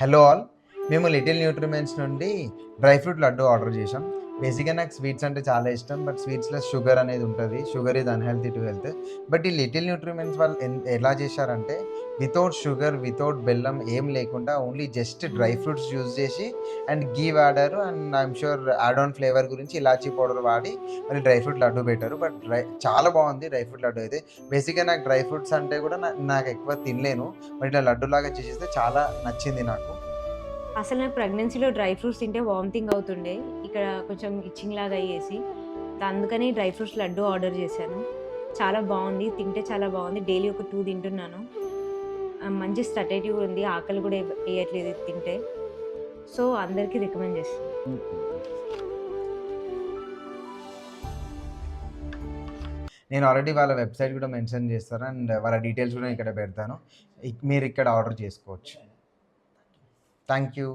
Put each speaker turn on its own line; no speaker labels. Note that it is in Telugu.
హలో ఆల్, మేము లిటిల్ న్యూట్రిమెంట్స్ నుండి డ్రై ఫ్రూట్ లడ్డు ఆర్డర్ చేసాం. బేసిక్గా నాకు స్వీట్స్ అంటే చాలా ఇష్టం, బట్ స్వీట్స్లో షుగర్ అనేది ఉంటుంది. Sugar is unhealthy to health. But ఈ లిటిల్ న్యూట్రిమెంట్స్ వాళ్ళు ఎలా చేశారంటే వితౌట్ షుగర్, వితౌట్ బెల్లం ఏం లేకుండా only just dry fruits use చేసి అండ్ గీ వాడారు. And I'm sure add on flavour గురించి ఇలాచీ పౌడర్ వాడి మళ్ళీ డ్రై ఫ్రూట్ లడ్డు పెట్టారు. బట్ చాలా బాగుంది డ్రై ఫ్రూట్ లడ్డు అయితే. బేసిక్గా నాకు డ్రై ఫ్రూట్స్ అంటే కూడా నాకు ఎక్కువ తినలేను, బట్ ఇట్లా లడ్డులాగా చేసేస్తే చాలా నచ్చింది నాకు.
అసలు నాకు ప్రెగ్నెన్సీలో డ్రై ఫ్రూట్స్ తింటే వామిటింగ్ అవుతుండే. ఇక్కడ కొంచెం ఇచ్చింగ్ లాగా అయ్యేసి. అందుకని డ్రై ఫ్రూట్స్ లడ్డు ఆర్డర్ చేశాను. చాలా బావుంది. తింటే చాలా బావుంది. డైలీ ఒక 2 తింటున్నాను. మంచి స్టటేటివ్ ఉంది. ఆకలి కూడా ఎయట్లేదు ఇది తింటే. సో, అందరికీ రికమెండ్ చేస్తున్నా.
నేను ఆల్రెడీ వాళ్ళ వెబ్సైట్ కూడా మెన్షన్ చేస్తాను అండ్ వాళ్ళ డీటెయిల్స్ కూడా ఇక్కడ పెడతాను. మీరు ఇక్కడ ఆర్డర్ చేసుకోవచ్చు. Thank you.